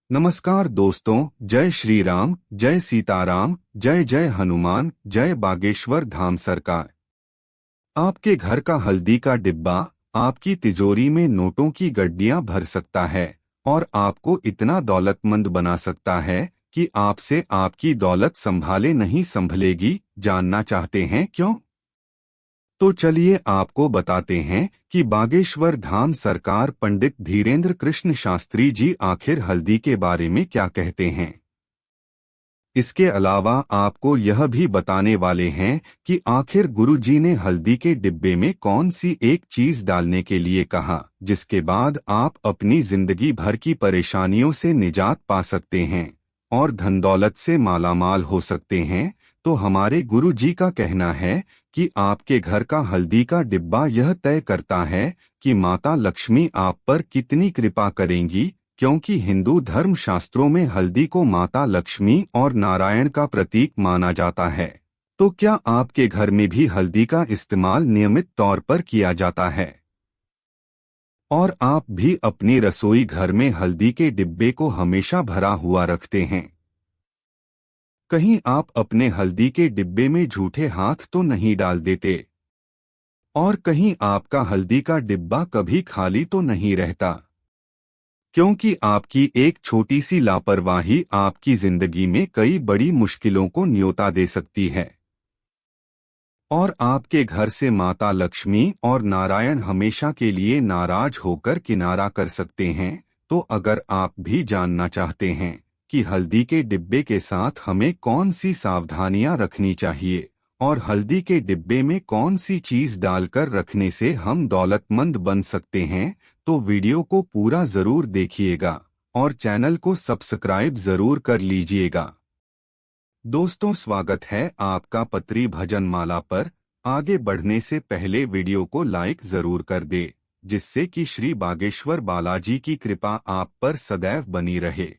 नमस्कार दोस्तों, जय श्री राम, जय सीताराम, जय जय हनुमान, जय बागेश्वर धाम सरकार। आपके घर का हल्दी का डिब्बा आपकी तिजोरी में नोटों की गड्डियां भर सकता है और आपको इतना दौलतमंद बना सकता है कि आपसे आपकी दौलत संभाले नहीं संभलेगी। जानना चाहते हैं क्यों? तो चलिए आपको बताते हैं कि बागेश्वर धाम सरकार पंडित धीरेन्द्र कृष्ण शास्त्री जी आखिर हल्दी के बारे में क्या कहते हैं। इसके अलावा आपको यह भी बताने वाले हैं कि आखिर गुरु जी ने हल्दी के डिब्बे में कौन सी एक चीज डालने के लिए कहा, जिसके बाद आप अपनी जिंदगी भर की परेशानियों से निजात पा सकते हैं और धन दौलत से मालामाल हो सकते हैं। तो हमारे गुरु जी का कहना है कि आपके घर का हल्दी का डिब्बा यह तय करता है कि माता लक्ष्मी आप पर कितनी कृपा करेंगी, क्योंकि हिंदू धर्म शास्त्रों में हल्दी को माता लक्ष्मी और नारायण का प्रतीक माना जाता है। तो क्या आपके घर में भी हल्दी का इस्तेमाल नियमित तौर पर किया जाता है और आप भी अपनी रसोई घर में हल्दी के डिब्बे को हमेशा भरा हुआ रखते हैं? कहीं आप अपने हल्दी के डिब्बे में झूठे हाथ तो नहीं डाल देते और कहीं आपका हल्दी का डिब्बा कभी खाली तो नहीं रहता, क्योंकि आपकी एक छोटी सी लापरवाही आपकी जिंदगी में कई बड़ी मुश्किलों को न्योता दे सकती है और आपके घर से माता लक्ष्मी और नारायण हमेशा के लिए नाराज होकर किनारा कर सकते हैं। तो अगर आप भी जानना चाहते हैं कि हल्दी के डिब्बे के साथ हमें कौन सी सावधानियां रखनी चाहिए और हल्दी के डिब्बे में कौन सी चीज डालकर रखने से हम दौलतमंद बन सकते हैं, तो वीडियो को पूरा जरूर देखिएगा और चैनल को सब्सक्राइब जरूर कर लीजिएगा। दोस्तों, स्वागत है आपका पत्री भजन माला पर। आगे बढ़ने से पहले वीडियो को लाइक जरूर कर दे, जिससे कि श्री बागेश्वर बालाजी की कृपा आप पर सदैव बनी रहे।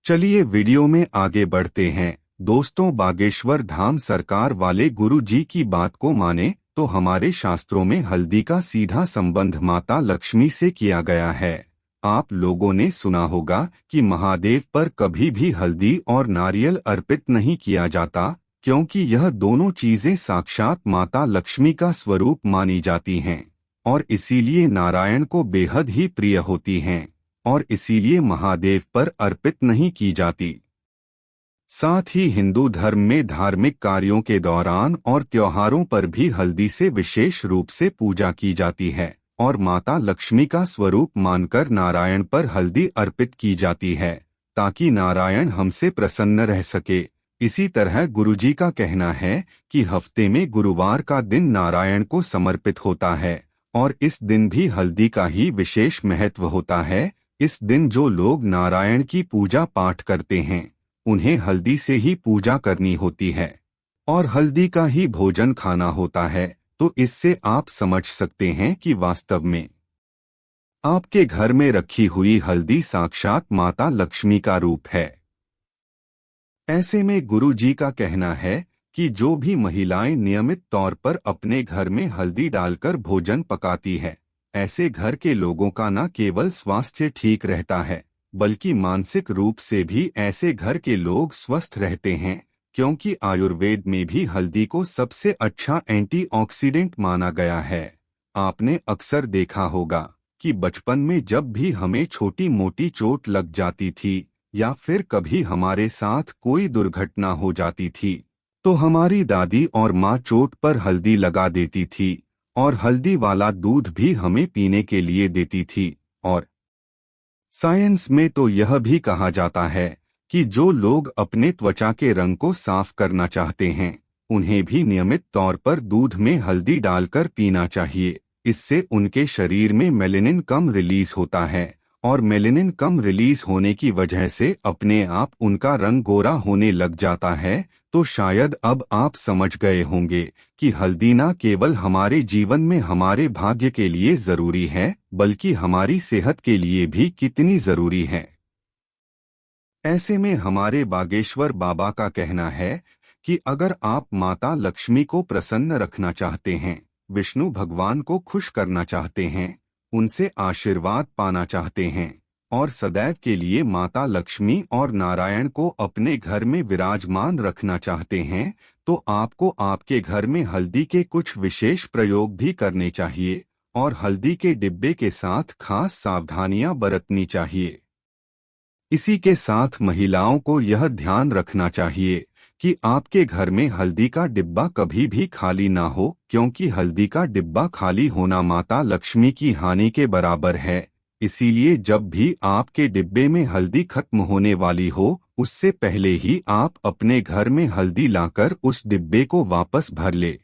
चलिए वीडियो में आगे बढ़ते हैं। दोस्तों, बागेश्वर धाम सरकार वाले गुरु जी की बात को माने तो हमारे शास्त्रों में हल्दी का सीधा संबंध माता लक्ष्मी से किया गया है। आप लोगों ने सुना होगा कि महादेव पर कभी भी हल्दी और नारियल अर्पित नहीं किया जाता, क्योंकि यह दोनों चीजें साक्षात माता लक्ष्मी का स्वरूप मानी जाती हैं और इसीलिए नारायण को बेहद ही प्रिय होती हैं और इसीलिए महादेव पर अर्पित नहीं की जाती। साथ ही हिंदू धर्म में धार्मिक कार्यों के दौरान और त्योहारों पर भी हल्दी से विशेष रूप से पूजा की जाती है और माता लक्ष्मी का स्वरूप मानकर नारायण पर हल्दी अर्पित की जाती है, ताकि नारायण हमसे प्रसन्न रह सके। इसी तरह गुरुजी का कहना है कि हफ्ते में गुरुवार का दिन नारायण को समर्पित होता है और इस दिन भी हल्दी का ही विशेष महत्व होता है। इस दिन जो लोग नारायण की पूजा पाठ करते हैं उन्हें हल्दी से ही पूजा करनी होती है और हल्दी का ही भोजन खाना होता है। तो इससे आप समझ सकते हैं कि वास्तव में आपके घर में रखी हुई हल्दी साक्षात माता लक्ष्मी का रूप है। ऐसे में गुरु जी का कहना है कि जो भी महिलाएं नियमित तौर पर अपने घर में हल्दी डालकर भोजन पकाती है, ऐसे घर के लोगों का न केवल स्वास्थ्य ठीक रहता है बल्कि मानसिक रूप से भी ऐसे घर के लोग स्वस्थ रहते हैं, क्योंकि आयुर्वेद में भी हल्दी को सबसे अच्छा एंटीऑक्सीडेंट माना गया है। आपने अक्सर देखा होगा कि बचपन में जब भी हमें छोटी मोटी चोट लग जाती थी या फिर कभी हमारे साथ कोई दुर्घटना हो जाती थी, तो हमारी दादी और माँ चोट पर हल्दी लगा देती थी और हल्दी वाला दूध भी हमें पीने के लिए देती थी। और साइंस में तो यह भी कहा जाता है कि जो लोग अपने त्वचा के रंग को साफ करना चाहते हैं उन्हें भी नियमित तौर पर दूध में हल्दी डालकर पीना चाहिए। इससे उनके शरीर में मेलेनिन कम रिलीज होता है और मेलेनिन कम रिलीज होने की वजह से अपने आप उनका रंग गोरा होने लग जाता है। तो शायद अब आप समझ गए होंगे कि हल्दी न केवल हमारे जीवन में हमारे भाग्य के लिए जरूरी है बल्कि हमारी सेहत के लिए भी कितनी जरूरी है। ऐसे में हमारे बागेश्वर बाबा का कहना है कि अगर आप माता लक्ष्मी को प्रसन्न रखना चाहते हैं, विष्णु भगवान को खुश करना चाहते हैं, उनसे आशीर्वाद पाना चाहते हैं और सदैव के लिए माता लक्ष्मी और नारायण को अपने घर में विराजमान रखना चाहते हैं, तो आपको आपके घर में हल्दी के कुछ विशेष प्रयोग भी करने चाहिए और हल्दी के डिब्बे के साथ खास सावधानियां बरतनी चाहिए। इसी के साथ महिलाओं को यह ध्यान रखना चाहिए कि आपके घर में हल्दी का डिब्बा कभी भी खाली ना हो, क्योंकि हल्दी का डिब्बा खाली होना माता लक्ष्मी की हानि के बराबर है। इसीलिए जब भी आपके डिब्बे में हल्दी खत्म होने वाली हो, उससे पहले ही आप अपने घर में हल्दी लाकर उस डिब्बे को वापस भर ले।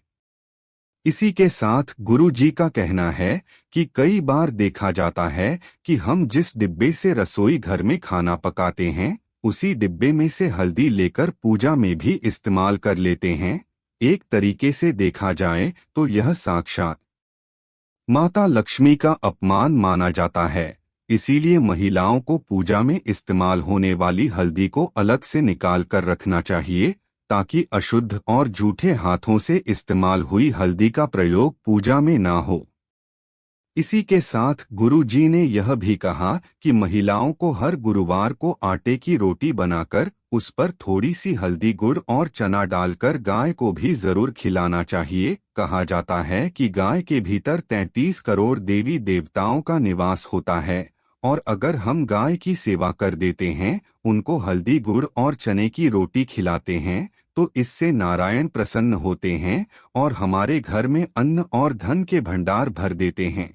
इसी के साथ गुरु जी का कहना है कि कई बार देखा जाता है कि हम जिस डिब्बे से रसोई घर में खाना पकाते हैं, उसी डिब्बे में से हल्दी लेकर पूजा में भी इस्तेमाल कर लेते हैं। एक तरीके से देखा जाए तो यह साक्षात माता लक्ष्मी का अपमान माना जाता है। इसीलिए महिलाओं को पूजा में इस्तेमाल होने वाली हल्दी को अलग से निकाल कर रखना चाहिए, ताकि अशुद्ध और झूठे हाथों से इस्तेमाल हुई हल्दी का प्रयोग पूजा में ना हो। इसी के साथ गुरु जी ने यह भी कहा कि महिलाओं को हर गुरुवार को आटे की रोटी बनाकर उस पर थोड़ी सी हल्दी, गुड़ और चना डालकर गाय को भी जरूर खिलाना चाहिए। कहा जाता है कि गाय के भीतर 33 करोड़ देवी देवताओं का निवास होता है, और अगर हम गाय की सेवा कर देते हैं, उनको हल्दी, गुड़ और चने की रोटी खिलाते हैं, तो इससे नारायण प्रसन्न होते हैं और हमारे घर में अन्न और धन के भंडार भर देते हैं।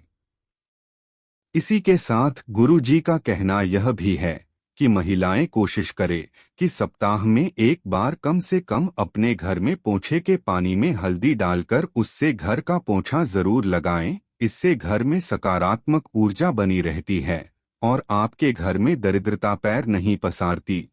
इसी के साथ गुरु जी का कहना यह भी है कि महिलाएं कोशिश करें कि सप्ताह में एक बार कम से कम अपने घर में पोंछे के पानी में हल्दी डालकर उससे घर का पोंछा जरूर लगाएं। इससे घर में सकारात्मक ऊर्जा बनी रहती है और आपके घर में दरिद्रता पैर नहीं पसारती।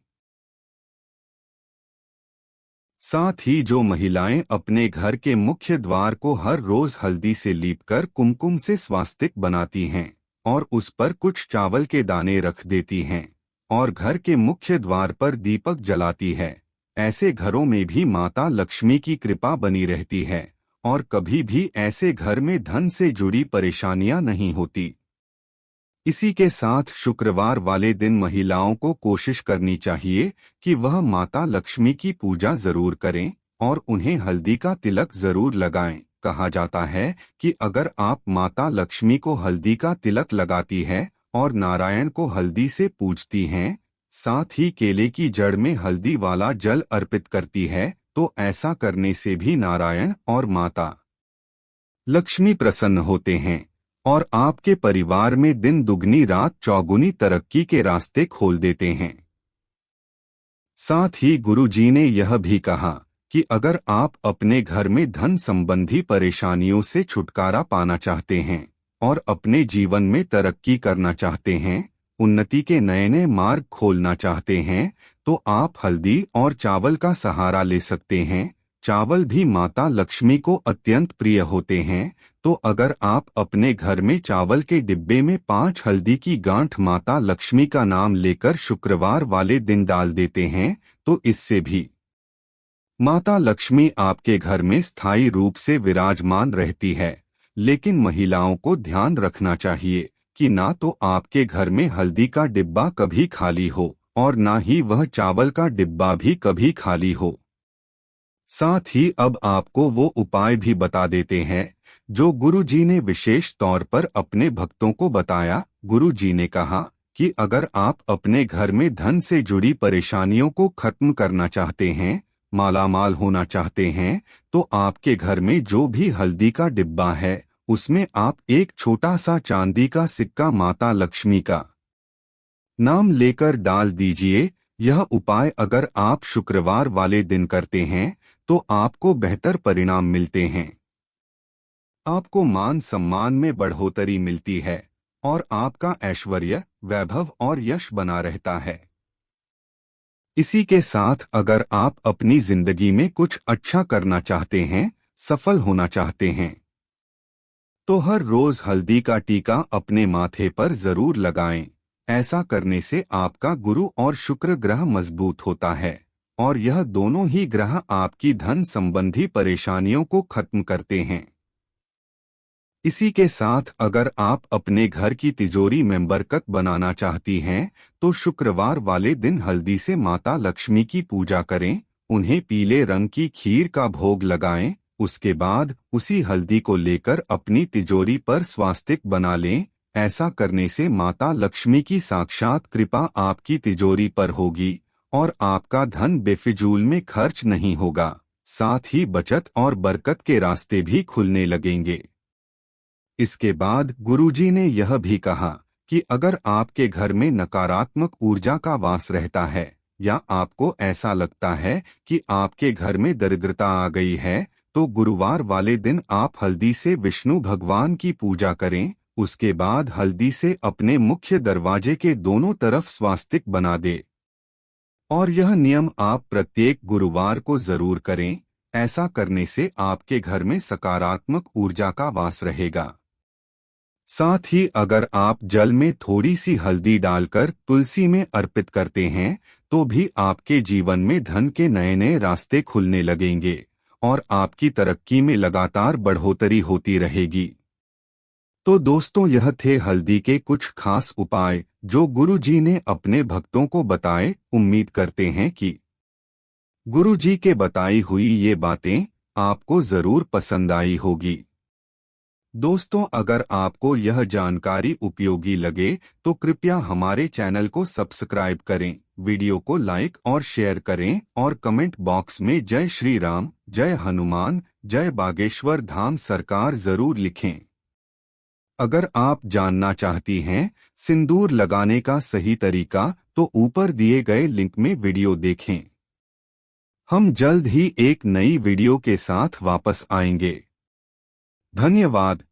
साथ ही जो महिलाएं अपने घर के मुख्य द्वार को हर रोज हल्दी से लीपकर कुमकुम से स्वास्तिक बनाती हैं और उस पर कुछ चावल के दाने रख देती हैं और घर के मुख्य द्वार पर दीपक जलाती है, ऐसे घरों में भी माता लक्ष्मी की कृपा बनी रहती है और कभी भी ऐसे घर में धन से जुड़ी परेशानियां नहीं होती। इसी के साथ शुक्रवार वाले दिन महिलाओं को कोशिश करनी चाहिए कि वह माता लक्ष्मी की पूजा जरूर करें और उन्हें हल्दी का तिलक जरूर लगाएं। कहा जाता है कि अगर आप माता लक्ष्मी को हल्दी का तिलक लगाती है और नारायण को हल्दी से पूजती हैं, साथ ही केले की जड़ में हल्दी वाला जल अर्पित करती है, तो ऐसा करने से भी नारायण और माता लक्ष्मी प्रसन्न होते हैं और आपके परिवार में दिन दुगनी रात चौगुनी तरक्की के रास्ते खोल देते हैं। साथ ही गुरु जी ने यह भी कहा कि अगर आप अपने घर में धन संबंधी परेशानियों से छुटकारा पाना चाहते हैं और अपने जीवन में तरक्की करना चाहते हैं, उन्नति के नए नए मार्ग खोलना चाहते हैं, तो आप हल्दी और चावल का सहारा ले सकते हैं। चावल भी माता लक्ष्मी को अत्यंत प्रिय होते हैं, तो अगर आप अपने घर में चावल के डिब्बे में 5 हल्दी की गांठ माता लक्ष्मी का नाम लेकर शुक्रवार वाले दिन डाल देते हैं, तो इससे भी माता लक्ष्मी आपके घर में स्थायी रूप से विराजमान रहती है। लेकिन महिलाओं को ध्यान रखना चाहिए कि ना तो आपके घर में हल्दी का डिब्बा कभी खाली हो और ना ही वह चावल का डिब्बा भी कभी खाली हो। साथ ही अब आपको वो उपाय भी बता देते हैं जो गुरु जी ने विशेष तौर पर अपने भक्तों को बताया। गुरु जी ने कहा कि अगर आप अपने घर में धन से जुड़ी परेशानियों को खत्म करना चाहते हैं, मालामाल होना चाहते हैं, तो आपके घर में जो भी हल्दी का डिब्बा है, उसमें आप एक छोटा सा चांदी का सिक्का माता लक्ष्मी का नाम लेकर डाल दीजिए। यह उपाय अगर आप शुक्रवार वाले दिन करते हैं तो आपको बेहतर परिणाम मिलते हैं। आपको मान सम्मान में बढ़ोतरी मिलती है और आपका ऐश्वर्य, वैभव और यश बना रहता है। इसी के साथ अगर आप अपनी जिंदगी में कुछ अच्छा करना चाहते हैं, सफल होना चाहते हैं, तो हर रोज हल्दी का टीका अपने माथे पर जरूर लगाएं। ऐसा करने से आपका गुरु और शुक्र ग्रह मजबूत होता है और यह दोनों ही ग्रह आपकी धन संबंधी परेशानियों को खत्म करते हैं। इसी के साथ अगर आप अपने घर की तिजोरी में बरकत बनाना चाहती हैं तो शुक्रवार वाले दिन हल्दी से माता लक्ष्मी की पूजा करें, उन्हें पीले रंग की खीर का भोग लगाएं। उसके बाद उसी हल्दी को लेकर अपनी तिजोरी पर स्वास्तिक बना लें। ऐसा करने से माता लक्ष्मी की साक्षात कृपा आपकी तिजोरी पर होगी और आपका धन बेफिजूल में खर्च नहीं होगा। साथ ही बचत और बरकत के रास्ते भी खुलने लगेंगे। इसके बाद गुरुजी ने यह भी कहा कि अगर आपके घर में नकारात्मक ऊर्जा का वास रहता है या आपको ऐसा लगता है कि आपके घर में दरिद्रता आ गई है, तो गुरुवार वाले दिन आप हल्दी से विष्णु भगवान की पूजा करें। उसके बाद हल्दी से अपने मुख्य दरवाजे के दोनों तरफ स्वास्तिक बना दे और यह नियम आप प्रत्येक गुरुवार को जरूर करें। ऐसा करने से आपके घर में सकारात्मक ऊर्जा का वास रहेगा। साथ ही अगर आप जल में थोड़ी सी हल्दी डालकर तुलसी में अर्पित करते हैं तो भी आपके जीवन में धन के नए नए रास्ते खुलने लगेंगे और आपकी तरक्की में लगातार बढ़ोतरी होती रहेगी। तो दोस्तों, यह थे हल्दी के कुछ खास उपाय जो गुरु जी ने अपने भक्तों को बताए। उम्मीद करते हैं कि गुरु जी के बताई हुई ये बातें आपको जरूर पसंद आई होगी। दोस्तों, अगर आपको यह जानकारी उपयोगी लगे तो कृपया हमारे चैनल को सब्सक्राइब करें, वीडियो को लाइक और शेयर करें और कमेंट बॉक्स में जय श्री राम, जय हनुमान, जय बागेश्वर धाम सरकार जरूर लिखें। अगर आप जानना चाहती हैं सिंदूर लगाने का सही तरीका तो ऊपर दिए गए लिंक में वीडियो देखें। हम जल्द ही एक नई वीडियो के साथ वापस आएंगे। धन्यवाद।